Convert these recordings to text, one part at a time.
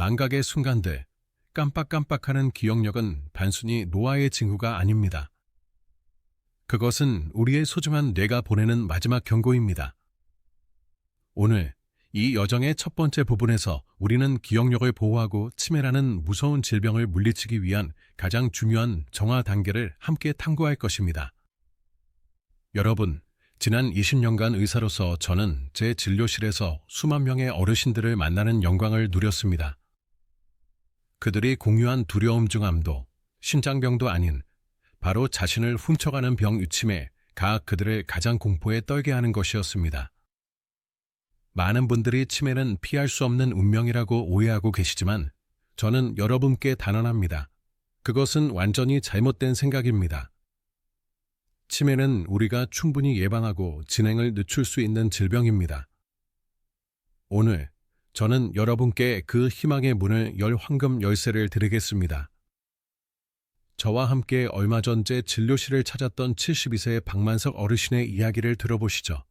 망각의 순간들, 깜빡깜빡하는 기억력은 단순히 노화의 징후가 아닙니다. 그것은 우리의 소중한 뇌가 보내는 마지막 경고입니다. 오늘 이 여정의 첫 번째 부분에서 우리는 기억력을 보호하고 치매라는 무서운 질병을 물리치기 위한 가장 중요한 정화 단계를 함께 탐구할 것입니다. 여러분, 지난 20년간 의사로서 저는 제 진료실에서 수만 명의 어르신들을 만나는 영광을 누렸습니다. 그들이 공유한 두려움 중 암도, 심장병도 아닌 바로 자신을 훔쳐가는 병 위침에 그들을 가장 공포에 떨게 하는 것이었습니다. 많은 분들이 치매는 피할 수 없는 운명이라고 오해하고 계시지만 저는 여러분께 단언합니다. 그것은 완전히 잘못된 생각입니다. 치매는 우리가 충분히 예방하고 진행을 늦출 수 있는 질병입니다. 오늘 저는 여러분께 그 희망의 문을 열 황금 열쇠를 드리겠습니다. 저와 함께 얼마 전 제 진료실을 찾았던 72세의 박만석 어르신의 이야기를 들어보시죠.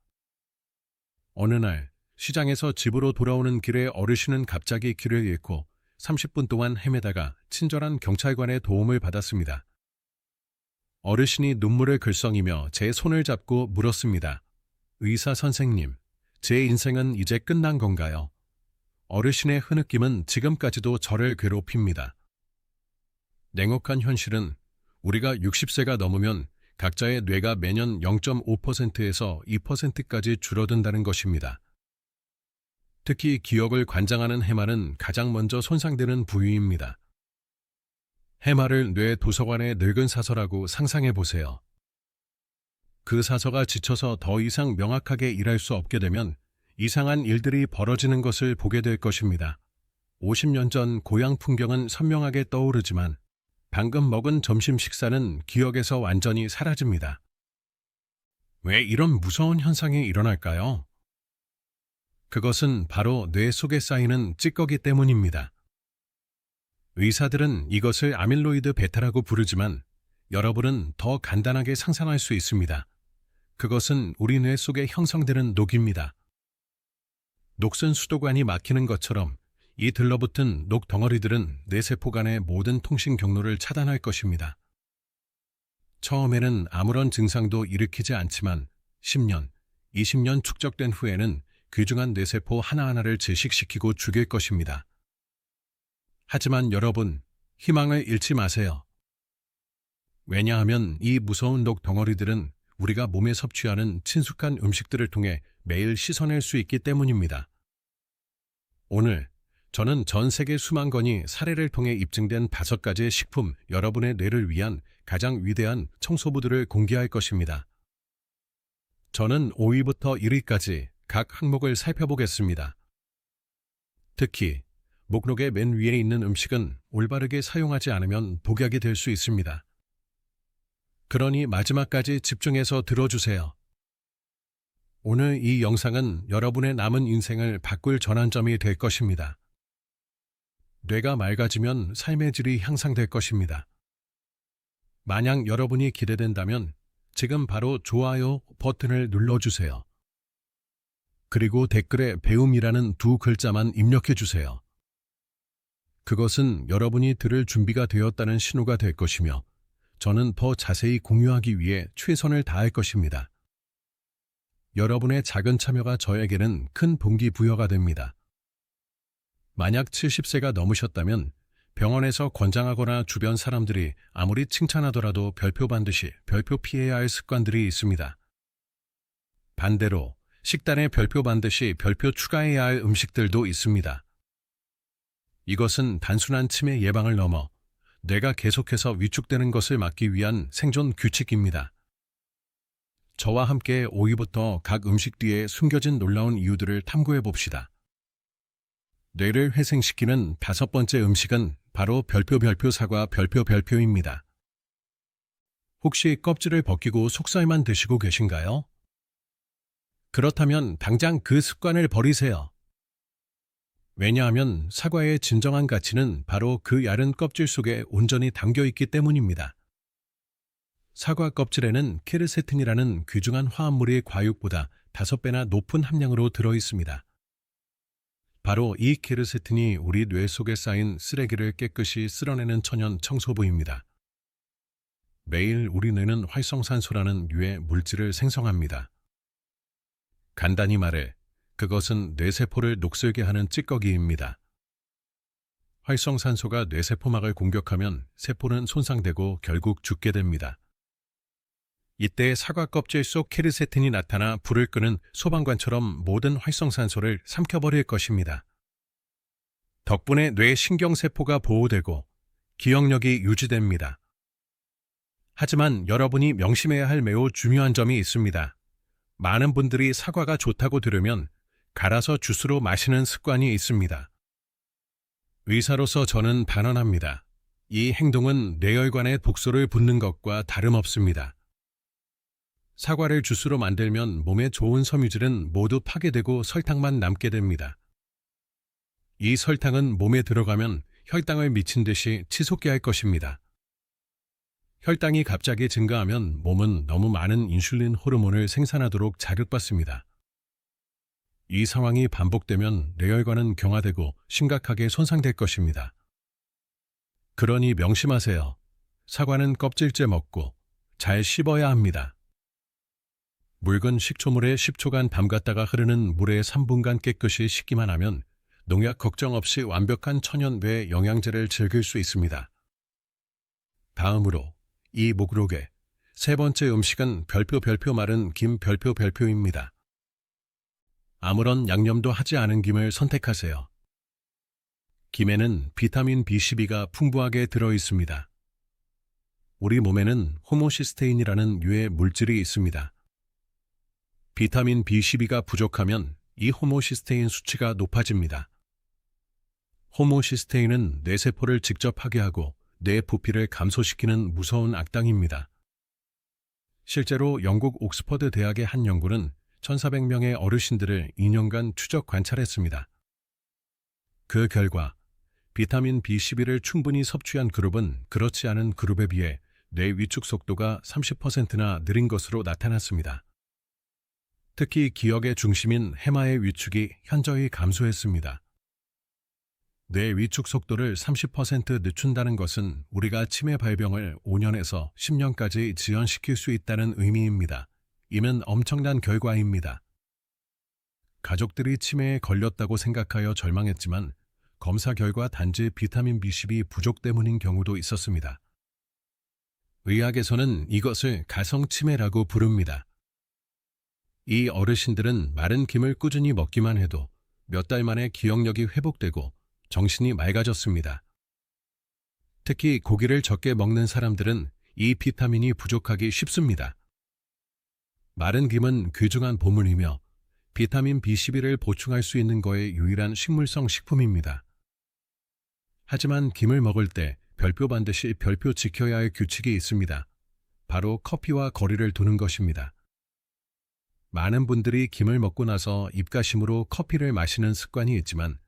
어느 날 시장에서 집으로 돌아오는 길에 어르신은 갑자기 길을 잃고 30분 동안 헤매다가 친절한 경찰관의 도움을 받았습니다. 어르신이 눈물을 글썽이며 제 손을 잡고 물었습니다. 의사 선생님, 제 인생은 이제 끝난 건가요? 어르신의 흐느낌은 지금까지도 저를 괴롭힙니다. 냉혹한 현실은 우리가 60세가 넘으면 각자의 뇌가 매년 0.5%에서 2%까지 줄어든다는 것입니다. 특히 기억을 관장하는 해마는 가장 먼저 손상되는 부위입니다. 해마를 뇌 도서관의 늙은 사서라고 상상해 보세요. 그 사서가 지쳐서 더 이상 명확하게 일할 수 없게 되면 이상한 일들이 벌어지는 것을 보게 될 것입니다. 50년 전 고향 풍경은 선명하게 떠오르지만 방금 먹은 점심 식사는 기억에서 완전히 사라집니다. 왜 이런 무서운 현상이 일어날까요? 그것은 바로 뇌 속에 쌓이는 찌꺼기 때문입니다. 의사들은 이것을 아밀로이드 베타라고 부르지만 여러분은 더 간단하게 상상할 수 있습니다. 그것은 우리 뇌 속에 형성되는 녹입니다. 녹슨 수도관이 막히는 것처럼 이 들러붙은 녹 덩어리들은 뇌세포 간의 모든 통신 경로를 차단할 것입니다. 처음에는 아무런 증상도 일으키지 않지만 10년, 20년 축적된 후에는 귀중한 뇌세포 하나하나를 질식시키고 죽일 것입니다. 하지만 여러분, 희망을 잃지 마세요. 왜냐하면 이 무서운 녹 덩어리들은 우리가 몸에 섭취하는 친숙한 음식들을 통해 매일 씻어낼 수 있기 때문입니다. 오늘 저는 전 세계 수만 건의 사례를 통해 입증된 5가지의 식품, 여러분의 뇌를 위한 가장 위대한 청소부들을 공개할 것입니다. 저는 5위부터 1위까지 각 항목을 살펴보겠습니다. 특히 목록의 맨 위에 있는 음식은 올바르게 사용하지 않으면 독약이 될 수 있습니다. 그러니 마지막까지 집중해서 들어주세요. 오늘 이 영상은 여러분의 남은 인생을 바꿀 전환점이 될 것입니다. 뇌가 맑아지면 삶의 질이 향상될 것입니다. 만약 여러분이 기대된다면 지금 바로 좋아요 버튼을 눌러주세요. 그리고 댓글에 배움이라는 2글자만 입력해주세요. 그것은 여러분이 들을 준비가 되었다는 신호가 될 것이며 저는 더 자세히 공유하기 위해 최선을 다할 것입니다. 여러분의 작은 참여가 저에게는 큰 동기부여가 됩니다. 만약 70세가 넘으셨다면 병원에서 권장하거나 주변 사람들이 아무리 칭찬하더라도 반드시 별표 피해야 할 습관들이 있습니다. 반대로 식단에 반드시 별표 추가해야 할 음식들도 있습니다. 이것은 단순한 치매 예방을 넘어 뇌가 계속해서 위축되는 것을 막기 위한 생존 규칙입니다. 저와 함께 5위부터 각 음식 뒤에 숨겨진 놀라운 이유들을 탐구해 봅시다. 뇌를 회생시키는 5번째 음식은 바로 별표 사과 별표입니다. 혹시 껍질을 벗기고 속살만 드시고 계신가요? 그렇다면 당장 그 습관을 버리세요. 왜냐하면 사과의 진정한 가치는 바로 그 얇은 껍질 속에 온전히 담겨 있기 때문입니다. 사과 껍질에는 케르세틴이라는 귀중한 화합물이 과육보다 5배나 높은 함량으로 들어 있습니다. 바로 이 키르세틴이 우리 뇌 속에 쌓인 쓰레기를 깨끗이 쓸어내는 천연 청소부입니다. 매일 우리 뇌는 활성산소라는 류의 물질을 생성합니다. 간단히 말해 그것은 뇌세포를 녹슬게 하는 찌꺼기입니다. 활성산소가 뇌세포막을 공격하면 세포는 손상되고 결국 죽게 됩니다. 이때 사과 껍질 속 키르세틴이 나타나 불을 끄는 소방관처럼 모든 활성산소를 삼켜버릴 것입니다. 덕분에 뇌 신경세포가 보호되고 기억력이 유지됩니다. 하지만 여러분이 명심해야 할 매우 중요한 점이 있습니다. 많은 분들이 사과가 좋다고 들으면 갈아서 주스로 마시는 습관이 있습니다. 의사로서 저는 반언합니다. 이 행동은 뇌혈관에 독소를 붓는 것과 다름없습니다. 사과를 주스로 만들면 몸에 좋은 섬유질은 모두 파괴되고 설탕만 남게 됩니다. 이 설탕은 몸에 들어가면 혈당을 미친 듯이 치솟게 할 것입니다. 혈당이 갑자기 증가하면 몸은 너무 많은 인슐린 호르몬을 생산하도록 자극받습니다. 이 상황이 반복되면 뇌혈관은 경화되고 심각하게 손상될 것입니다. 그러니 명심하세요. 사과는 껍질째 먹고 잘 씹어야 합니다. 묽은 식초물에 10초간 담갔다가 흐르는 물에 3분간 깨끗이 씻기만 하면 농약 걱정 없이 완벽한 천연 뇌 영양제를 즐길 수 있습니다. 다음으로 이 목록의 세 번째 음식은 별표 마른 김 별표입니다. 아무런 양념도 하지 않은 김을 선택하세요. 김에는 비타민 B12가 풍부하게 들어 있습니다. 우리 몸에는 호모시스테인이라는 류의 물질이 있습니다. 비타민 B12가 부족하면 이 호모시스테인 수치가 높아집니다. 호모시스테인은 뇌세포를 직접 파괴하고 뇌 부피를 감소시키는 무서운 악당입니다. 실제로 영국 옥스퍼드 대학의 한 연구는 1,400명의 어르신들을 2년간 추적 관찰했습니다. 그 결과 비타민 B12를 충분히 섭취한 그룹은 그렇지 않은 그룹에 비해 뇌 위축 속도가 30%나 느린 것으로 나타났습니다. 특히 기억의 중심인 해마의 위축이 현저히 감소했습니다. 뇌 위축 속도를 30% 늦춘다는 것은 우리가 치매 발병을 5년에서 10년까지 지연시킬 수 있다는 의미입니다. 이는 엄청난 결과입니다. 가족들이 치매에 걸렸다고 생각하여 절망했지만 검사 결과 단지 비타민 B12 부족 때문인 경우도 있었습니다. 의학에서는 이것을 가성치매라고 부릅니다. 이 어르신들은 마른 김을 꾸준히 먹기만 해도 몇 달 만에 기억력이 회복되고 정신이 맑아졌습니다. 특히 고기를 적게 먹는 사람들은 이 비타민이 부족하기 쉽습니다. 마른 김은 귀중한 보물이며 비타민 B12를 보충할 수 있는 거의 유일한 식물성 식품입니다. 하지만 김을 먹을 때 반드시 지켜야 할 규칙이 있습니다. 바로 커피와 거리를 두는 것입니다. 많은 분들이 김을 먹고 나서 입가심으로 커피를 마시는 습관이 있지만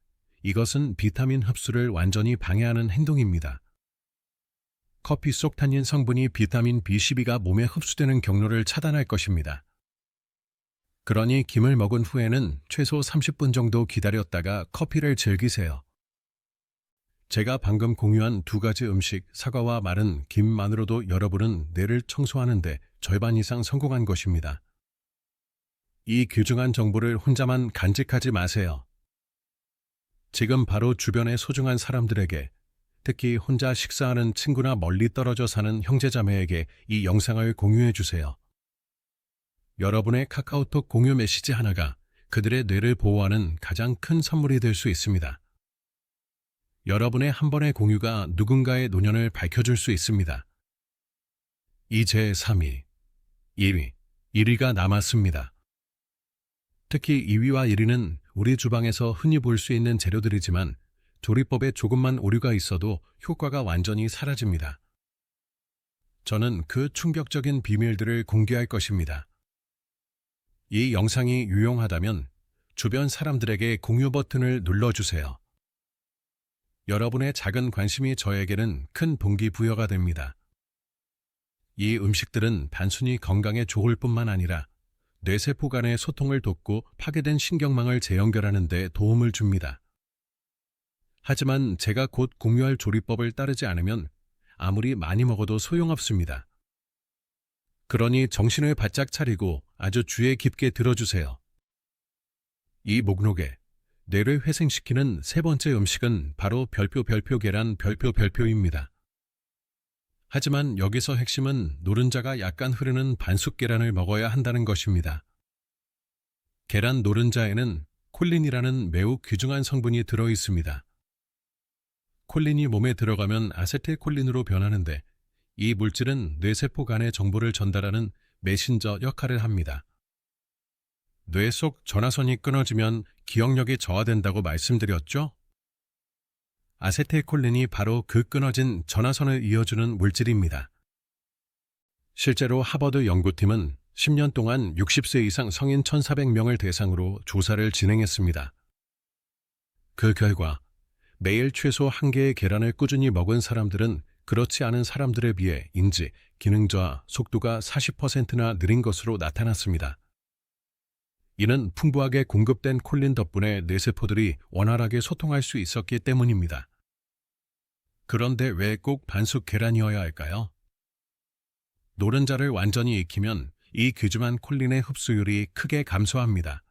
이것은 비타민 흡수를 완전히 방해하는 행동입니다. 커피 속 탄닌 성분이 비타민 B12가 몸에 흡수되는 경로를 차단할 것입니다. 그러니 김을 먹은 후에는 최소 30분 정도 기다렸다가 커피를 즐기세요. 제가 방금 공유한 두 가지 음식, 사과와 마른 김만으로도 여러분은 뇌를 청소하는데 절반 이상 성공한 것입니다. 이 귀중한 정보를 혼자만 간직하지 마세요. 지금 바로 주변의 소중한 사람들에게, 특히 혼자 식사하는 친구나 멀리 떨어져 사는 형제자매에게 이 영상을 공유해 주세요. 여러분의 카카오톡 공유 메시지 하나가 그들의 뇌를 보호하는 가장 큰 선물이 될 수 있습니다. 여러분의 한 번의 공유가 누군가의 노년을 밝혀줄 수 있습니다. 이제 3위, 1위가 남았습니다. 특히 2위와 1위는 우리 주방에서 흔히 볼 수 있는 재료들이지만 조리법에 조금만 오류가 있어도 효과가 완전히 사라집니다. 저는 그 충격적인 비밀들을 공개할 것입니다. 이 영상이 유용하다면 주변 사람들에게 공유 버튼을 눌러주세요. 여러분의 작은 관심이 저에게는 큰 동기부여가 됩니다. 이 음식들은 단순히 건강에 좋을 뿐만 아니라 뇌세포 간의 소통을 돕고 파괴된 신경망을 재연결하는 데 도움을 줍니다. 하지만 제가 곧 공유할 조리법을 따르지 않으면 아무리 많이 먹어도 소용없습니다. 그러니 정신을 바짝 차리고 아주 주의 깊게 들어주세요. 이 목록에 뇌를 회생시키는 세 번째 음식은 바로 별표 계란 별표입니다. 하지만 여기서 핵심은 노른자가 약간 흐르는 반숙 계란을 먹어야 한다는 것입니다. 계란 노른자에는 콜린이라는 매우 귀중한 성분이 들어 있습니다. 콜린이 몸에 들어가면 아세틸콜린으로 변하는데 이 물질은 뇌세포 간의 정보를 전달하는 메신저 역할을 합니다. 뇌 속 전화선이 끊어지면 기억력이 저하된다고 말씀드렸죠? 아세틸콜린이 바로 그 끊어진 전화선을 이어주는 물질입니다. 실제로 하버드 연구팀은 10년 동안 60세 이상 성인 1,400명을 대상으로 조사를 진행했습니다. 그 결과 매일 최소 1개의 계란을 꾸준히 먹은 사람들은 그렇지 않은 사람들에 비해 인지, 기능 저하, 속도가 40%나 느린 것으로 나타났습니다. 이는 풍부하게 공급된 콜린 덕분에 뇌세포들이 원활하게 소통할 수 있었기 때문입니다. 그런데 왜 꼭 반숙 계란이어야 할까요? 노른자를 완전히 익히면 이 귀중한 콜린의 흡수율이 크게 감소합니다.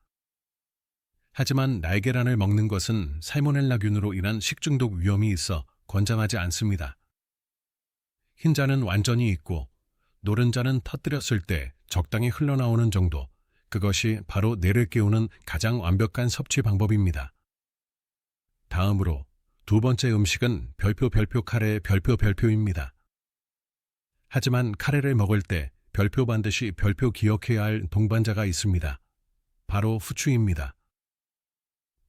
하지만 날계란을 먹는 것은 살모넬라균으로 인한 식중독 위험이 있어 권장하지 않습니다. 흰자는 완전히 익고 노른자는 터뜨렸을 때 적당히 흘러나오는 정도, 그것이 바로 뇌를 깨우는 가장 완벽한 섭취 방법입니다. 다음으로 두 번째 음식은 별표 카레의 별표입니다. 하지만 카레를 먹을 때 별표 반드시 별표 기억해야 할 동반자가 있습니다. 바로 후추입니다.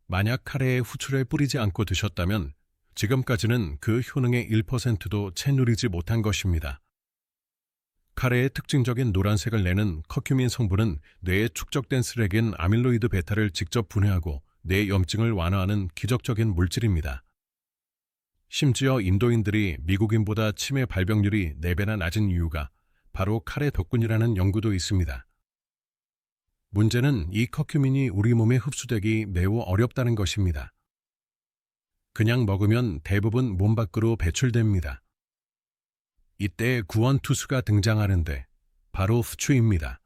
만약 카레에 후추를 뿌리지 않고 드셨다면 지금까지는 그 효능의 1%도 채 누리지 못한 것입니다. 카레의 특징적인 노란색을 내는 커큐민 성분은 뇌에 축적된 쓰레기인 아밀로이드 베타를 직접 분해하고 뇌 염증을 완화하는 기적적인 물질입니다. 심지어 인도인들이 미국인보다 치매 발병률이 4배나 낮은 이유가 바로 카레 덕분이라는 연구도 있습니다. 문제는 이 커큐민이 우리 몸에 흡수되기 매우 어렵다는 것입니다. 그냥 먹으면 대부분 몸 밖으로 배출됩니다. 이때 구원투수가 등장하는데 바로 후추입니다.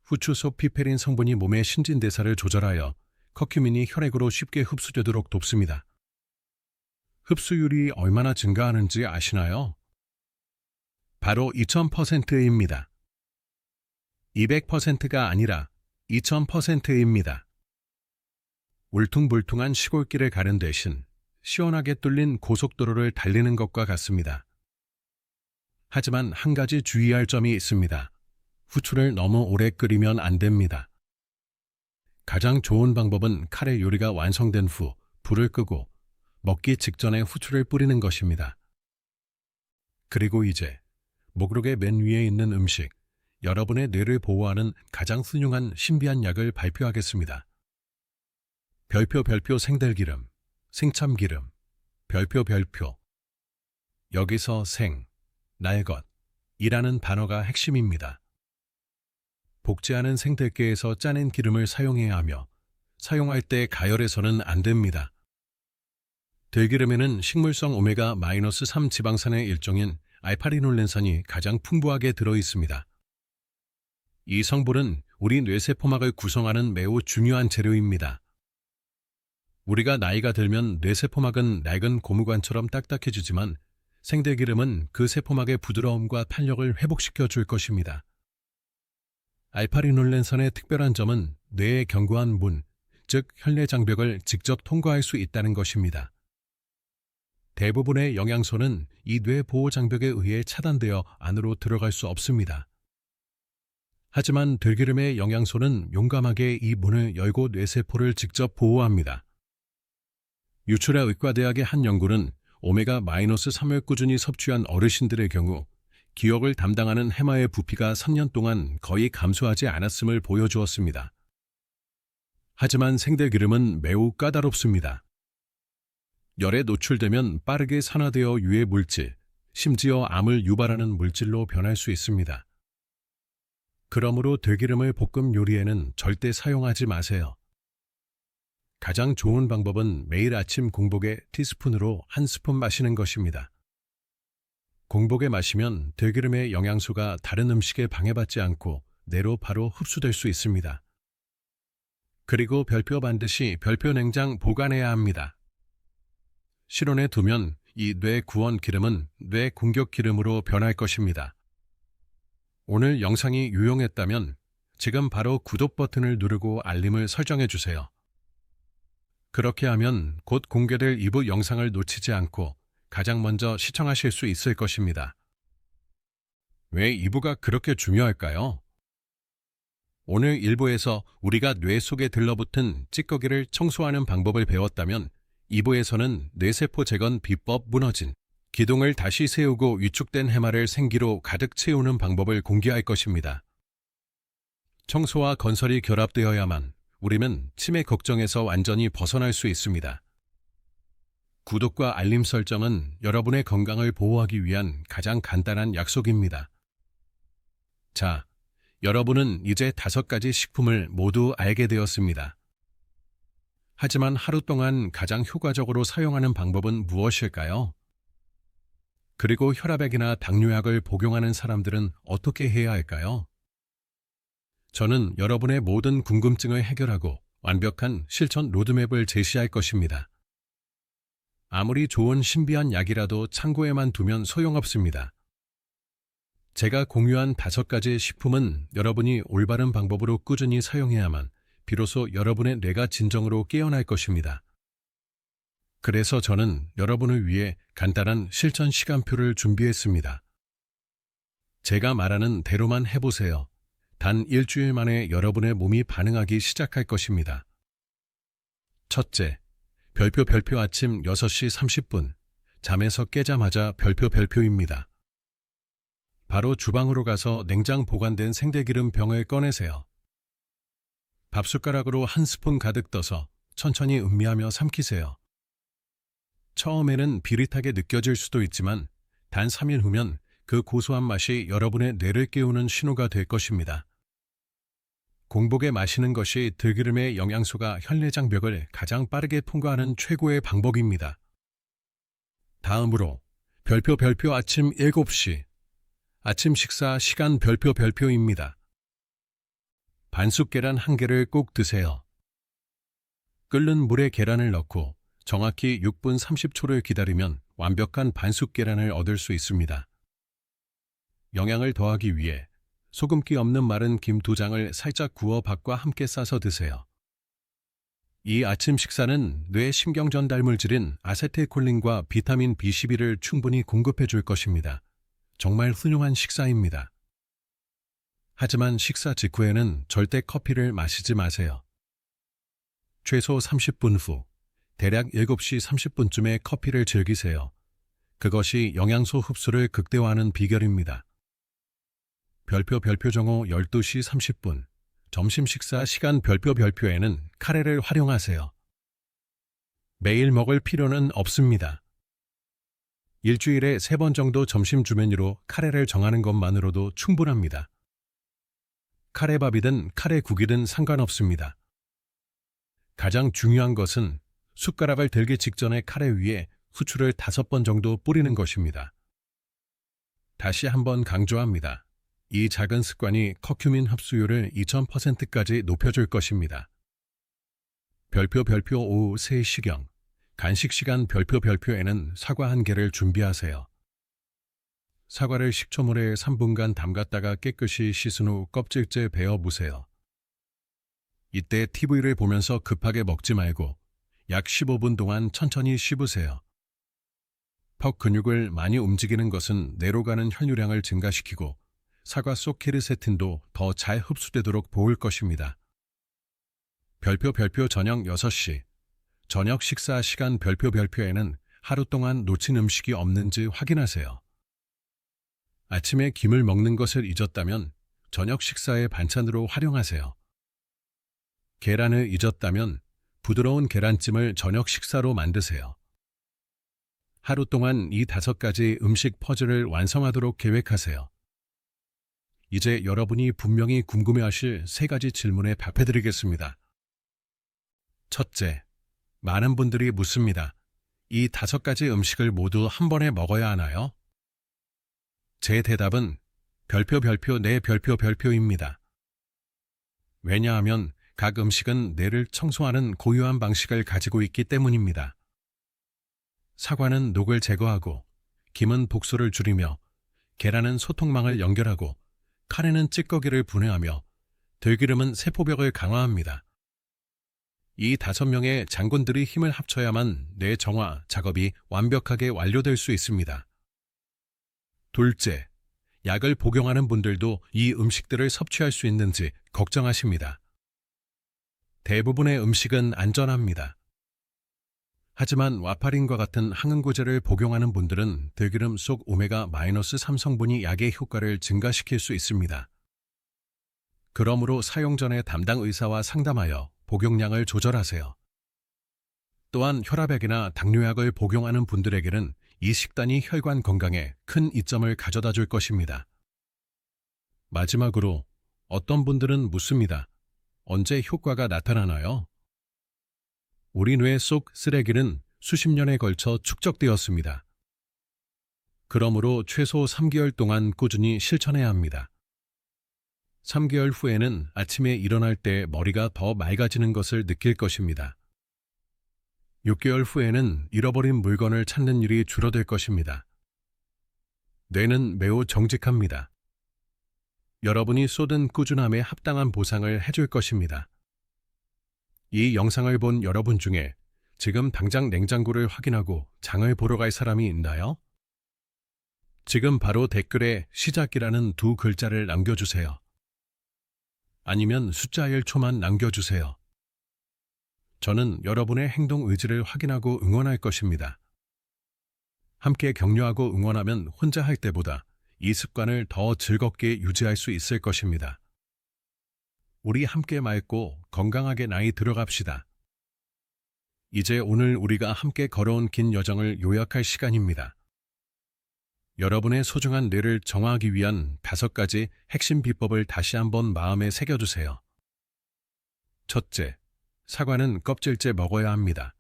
후추 속 피페린 성분이 몸의 신진대사를 조절하여 커큐민이 혈액으로 쉽게 흡수되도록 돕습니다. 흡수율이 얼마나 증가하는지 아시나요? 바로 2000%입니다. 200%가 아니라 2000%입니다. 울퉁불퉁한 시골길을 가는 대신 시원하게 뚫린 고속도로를 달리는 것과 같습니다. 하지만 한 가지 주의할 점이 있습니다. 후추를 너무 오래 끓이면 안 됩니다. 가장 좋은 방법은 카레 요리가 완성된 후 불을 끄고 먹기 직전에 후추를 뿌리는 것입니다. 그리고 이제 목록의 맨 위에 있는 음식, 여러분의 뇌를 보호하는 가장 훌륭한 신비한 약을 발표하겠습니다. 별표 생들기름, 생참기름, 별표. 여기서 생, 날것이라는 단어가 핵심입니다. 복제하는 생들깨에서 짜낸 기름을 사용해야 하며 사용할 때 가열해서는 안 됩니다. 들기름에는 식물성 오메가-3 지방산의 일종인 알파리놀렌산이 가장 풍부하게 들어 있습니다. 이 성분은 우리 뇌세포막을 구성하는 매우 중요한 재료입니다. 우리가 나이가 들면 뇌세포막은 낡은 고무관처럼 딱딱해지지만 생들기름은 그 세포막의 부드러움과 탄력을 회복시켜 줄 것입니다. 알파리놀렌산의 특별한 점은 뇌의 견고한 문, 즉 혈내장벽을 직접 통과할 수 있다는 것입니다. 대부분의 영양소는 이 뇌 보호 장벽에 의해 차단되어 안으로 들어갈 수 없습니다. 하지만 들기름의 영양소는 용감하게 이 문을 열고 뇌세포를 직접 보호합니다. 유출야 의과대학의 한 연구는 오메가-3을 꾸준히 섭취한 어르신들의 경우 기억을 담당하는 해마의 부피가 3년 동안 거의 감소하지 않았음을 보여주었습니다. 하지만 생들기름은 매우 까다롭습니다. 열에 노출되면 빠르게 산화되어 유해 물질, 심지어 암을 유발하는 물질로 변할 수 있습니다. 그러므로 들기름을 볶음 요리에는 절대 사용하지 마세요. 가장 좋은 방법은 매일 아침 공복에 티스푼으로 한 스푼 마시는 것입니다. 공복에 마시면 들기름의 영양소가 다른 음식에 방해받지 않고 뇌로 바로 흡수될 수 있습니다. 그리고 별표 반드시 별표 냉장 보관해야 합니다. 실온에 두면 이 뇌 구원 기름은 뇌 공격 기름으로 변할 것입니다. 오늘 영상이 유용했다면 지금 바로 구독 버튼을 누르고 알림을 설정해 주세요. 그렇게 하면 곧 공개될 2부 영상을 놓치지 않고 가장 먼저 시청하실 수 있을 것입니다. 왜 2부가 그렇게 중요할까요? 오늘 1부에서 우리가 뇌 속에 들러붙은 찌꺼기를 청소하는 방법을 배웠다면 2부에서는 뇌세포 재건 비법 무너진 기둥을 다시 세우고 위축된 해마를 생기로 가득 채우는 방법을 공개할 것입니다. 청소와 건설이 결합되어야만 우리는 치매 걱정에서 완전히 벗어날 수 있습니다. 구독과 알림 설정은 여러분의 건강을 보호하기 위한 가장 간단한 약속입니다. 자, 여러분은 이제 5가지 식품을 모두 알게 되었습니다. 하지만 하루 동안 가장 효과적으로 사용하는 방법은 무엇일까요? 그리고 혈압약이나 당뇨약을 복용하는 사람들은 어떻게 해야 할까요? 저는 여러분의 모든 궁금증을 해결하고 완벽한 실천 로드맵을 제시할 것입니다. 아무리 좋은 신비한 약이라도 창고에만 두면 소용없습니다. 제가 공유한 5가지 식품은 여러분이 올바른 방법으로 꾸준히 사용해야만 비로소 여러분의 뇌가 진정으로 깨어날 것입니다. 그래서 저는 여러분을 위해 간단한 실천 시간표를 준비했습니다. 제가 말하는 대로만 해보세요. 단 일주일 만에 여러분의 몸이 반응하기 시작할 것입니다. 첫째, 별표 아침 6시 30분, 잠에서 깨자마자 별표입니다. 바로 주방으로 가서 냉장 보관된 생들기름 병을 꺼내세요. 밥숟가락으로 한 스푼 가득 떠서 천천히 음미하며 삼키세요. 처음에는 비릿하게 느껴질 수도 있지만 단 3일 후면 그 고소한 맛이 여러분의 뇌를 깨우는 신호가 될 것입니다. 공복에 마시는 것이 들기름의 영양소가 혈내장벽을 가장 빠르게 통과하는 최고의 방법입니다. 다음으로 별표 아침 7시 아침 식사 시간 별표입니다. 반숙 계란 1개를 꼭 드세요. 끓는 물에 계란을 넣고 정확히 6분 30초를 기다리면 완벽한 반숙 계란을 얻을 수 있습니다. 영양을 더하기 위해 소금기 없는 마른 김 2장을 살짝 구워 밥과 함께 싸서 드세요. 이 아침 식사는 뇌 신경 전달 물질인 아세틸콜린과 비타민 B12를 충분히 공급해 줄 것입니다. 정말 훌륭한 식사입니다. 하지만 식사 직후에는 절대 커피를 마시지 마세요. 최소 30분 후, 대략 7시 30분쯤에 커피를 즐기세요. 그것이 영양소 흡수를 극대화하는 비결입니다. 별표 정오 12시 30분, 점심 식사 시간 별표에는 카레를 활용하세요. 매일 먹을 필요는 없습니다. 일주일에 3번 정도 점심 주메뉴로 카레를 정하는 것만으로도 충분합니다. 카레밥이든 카레국이든 상관없습니다. 가장 중요한 것은 숟가락을 들기 직전에 카레 위에 후추를 5번 정도 뿌리는 것입니다. 다시 한번 강조합니다. 이 작은 습관이 커큐민 흡수율을 2000%까지 높여줄 것입니다. 별표 오후 3시경 간식 시간 별표에는 사과 1개를 준비하세요. 사과를 식초물에 3분간 담갔다가 깨끗이 씻은 후 껍질째 베어 무세요. 이때 TV를 보면서 급하게 먹지 말고 약 15분 동안 천천히 씹으세요. 턱 근육을 많이 움직이는 것은 뇌로 가는 혈류량을 증가시키고 사과 속 케르세틴도 더 잘 흡수되도록 도울 것입니다. 별표 저녁 6시 저녁 식사 시간 별표에는 하루 동안 놓친 음식이 없는지 확인하세요. 아침에 김을 먹는 것을 잊었다면 저녁 식사의 반찬으로 활용하세요. 계란을 잊었다면 부드러운 계란찜을 저녁 식사로 만드세요. 하루 동안 이 5가지 음식 퍼즐을 완성하도록 계획하세요. 이제 여러분이 분명히 궁금해하실 3가지 질문에 답해드리겠습니다. 첫째, 많은 분들이 묻습니다. 이 5가지 음식을 모두 한 번에 먹어야 하나요? 제 대답은 별표 네 별표입니다. 왜냐하면 각 음식은 뇌를 청소하는 고유한 방식을 가지고 있기 때문입니다. 사과는 녹을 제거하고, 김은 독소를 줄이며, 계란은 소통망을 연결하고, 카레는 찌꺼기를 분해하며, 들기름은 세포벽을 강화합니다. 이 5명의 장군들이 힘을 합쳐야만 뇌 정화 작업이 완벽하게 완료될 수 있습니다. 둘째, 약을 복용하는 분들도 이 음식들을 섭취할 수 있는지 걱정하십니다. 대부분의 음식은 안전합니다. 하지만 와파린과 같은 항응고제를 복용하는 분들은 들기름 속 오메가-3 성분이 약의 효과를 증가시킬 수 있습니다. 그러므로 사용 전에 담당 의사와 상담하여 복용량을 조절하세요. 또한 혈압약이나 당뇨약을 복용하는 분들에게는 이 식단이 혈관 건강에 큰 이점을 가져다 줄 것입니다. 마지막으로 어떤 분들은 묻습니다. 언제 효과가 나타나나요? 우리 뇌 속 쓰레기는 수십 년에 걸쳐 축적되었습니다. 그러므로 최소 3개월 동안 꾸준히 실천해야 합니다. 3개월 후에는 아침에 일어날 때 머리가 더 맑아지는 것을 느낄 것입니다. 6개월 후에는 잃어버린 물건을 찾는 일이 줄어들 것입니다. 뇌는 매우 정직합니다. 여러분이 쏟은 꾸준함에 합당한 보상을 해줄 것입니다. 이 영상을 본 여러분 중에 지금 당장 냉장고를 확인하고 장을 보러 갈 사람이 있나요? 지금 바로 댓글에 시작이라는 2글자를 남겨주세요. 아니면 숫자 1초만 남겨주세요. 저는 여러분의 행동 의지를 확인하고 응원할 것입니다. 함께 격려하고 응원하면 혼자 할 때보다 이 습관을 더 즐겁게 유지할 수 있을 것입니다. 우리 함께 맑고 건강하게 나이 들어갑시다. 이제 오늘 우리가 함께 걸어온 긴 여정을 요약할 시간입니다. 여러분의 소중한 뇌를 정화하기 위한 5가지 핵심 비법을 다시 한번 마음에 새겨두세요. 첫째, 사과는 껍질째 먹어야 합니다.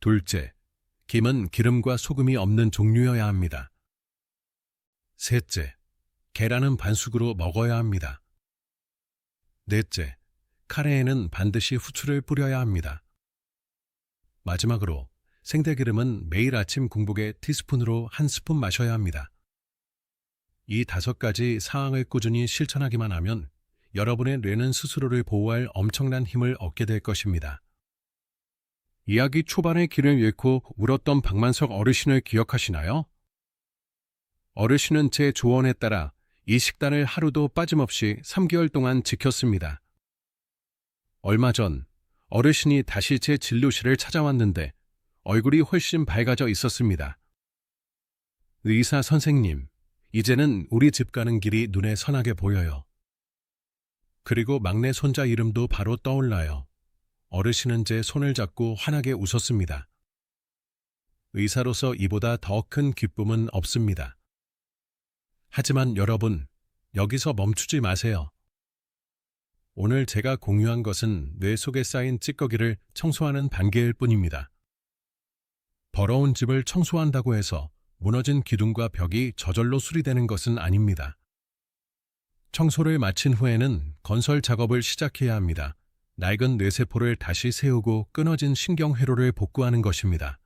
둘째, 김은 기름과 소금이 없는 종류여야 합니다. 셋째, 계란은 반숙으로 먹어야 합니다. 넷째, 카레에는 반드시 후추를 뿌려야 합니다. 마지막으로 생들기름은 매일 아침 공복에 티스푼으로 1스푼 마셔야 합니다. 이 5가지 사항을 꾸준히 실천하기만 하면 여러분의 뇌는 스스로를 보호할 엄청난 힘을 얻게 될 것입니다. 이야기 초반에 길을 잃고 울었던 박만석 어르신을 기억하시나요? 어르신은 제 조언에 따라 이 식단을 하루도 빠짐없이 3개월 동안 지켰습니다. 얼마 전 어르신이 다시 제 진료실을 찾아왔는데 얼굴이 훨씬 밝아져 있었습니다. 의사 선생님, 이제는 우리 집 가는 길이 눈에 선하게 보여요. 그리고 막내 손자 이름도 바로 떠올라요. 어르신은 제 손을 잡고 환하게 웃었습니다. 의사로서 이보다 더 큰 기쁨은 없습니다. 하지만 여러분, 여기서 멈추지 마세요. 오늘 제가 공유한 것은 뇌 속에 쌓인 찌꺼기를 청소하는 단계일 뿐입니다. 더러운 집을 청소한다고 해서 무너진 기둥과 벽이 저절로 수리되는 것은 아닙니다. 청소를 마친 후에는 건설 작업을 시작해야 합니다. 낡은 뇌세포를 다시 세우고 끊어진 신경회로를 복구하는 것입니다.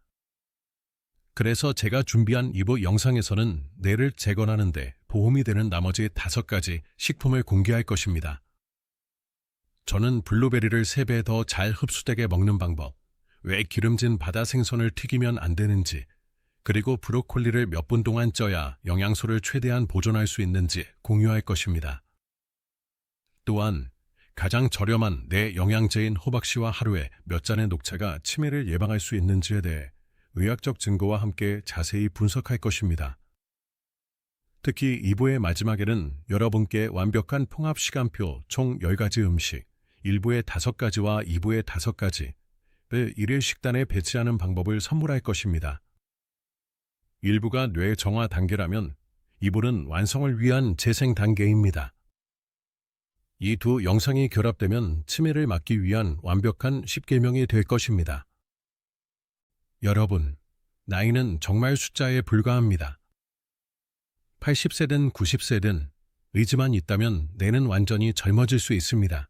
그래서 제가 준비한 이부 영상에서는 뇌를 재건하는 데 도움이 되는 나머지 5가지 식품을 공개할 것입니다. 저는 블루베리를 3배 더 잘 흡수되게 먹는 방법, 왜 기름진 바다 생선을 튀기면 안 되는지, 그리고 브로콜리를 몇 분 동안 쪄야 영양소를 최대한 보존할 수 있는지 공유할 것입니다. 또한 가장 저렴한 뇌 영양제인 호박씨와 하루에 몇 잔의 녹차가 치매를 예방할 수 있는지에 대해 의학적 증거와 함께 자세히 분석할 것입니다. 특히 2부의 마지막에는 여러분께 완벽한 통합 시간표 총 10가지 음식, 1부의 5가지와 2부의 5가지를 1일 식단에 배치하는 방법을 선물할 것입니다. 1부가 뇌 정화 단계라면 2부는 완성을 위한 재생 단계입니다. 이 두 영상이 결합되면 치매를 막기 위한 완벽한 10계명이 될 것입니다. 여러분, 나이는 정말 숫자에 불과합니다. 80세든 90세든 의지만 있다면 내는 완전히 젊어질 수 있습니다.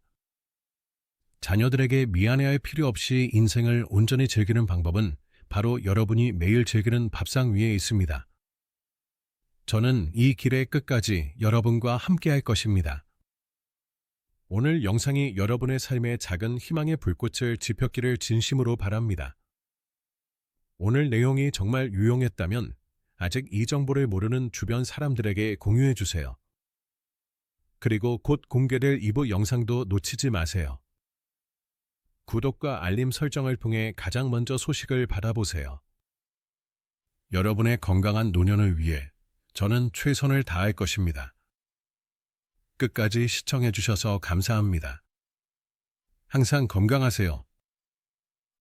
자녀들에게 미안해할 필요 없이 인생을 온전히 즐기는 방법은 바로 여러분이 매일 즐기는 밥상 위에 있습니다. 저는 이 길의 끝까지 여러분과 함께 할 것입니다. 오늘 영상이 여러분의 삶에 작은 희망의 불꽃을 지폈기를 진심으로 바랍니다. 오늘 내용이 정말 유용했다면 아직 이 정보를 모르는 주변 사람들에게 공유해 주세요. 그리고 곧 공개될 2부 영상도 놓치지 마세요. 구독과 알림 설정을 통해 가장 먼저 소식을 받아보세요. 여러분의 건강한 노년을 위해 저는 최선을 다할 것입니다. 끝까지 시청해 주셔서 감사합니다. 항상 건강하세요.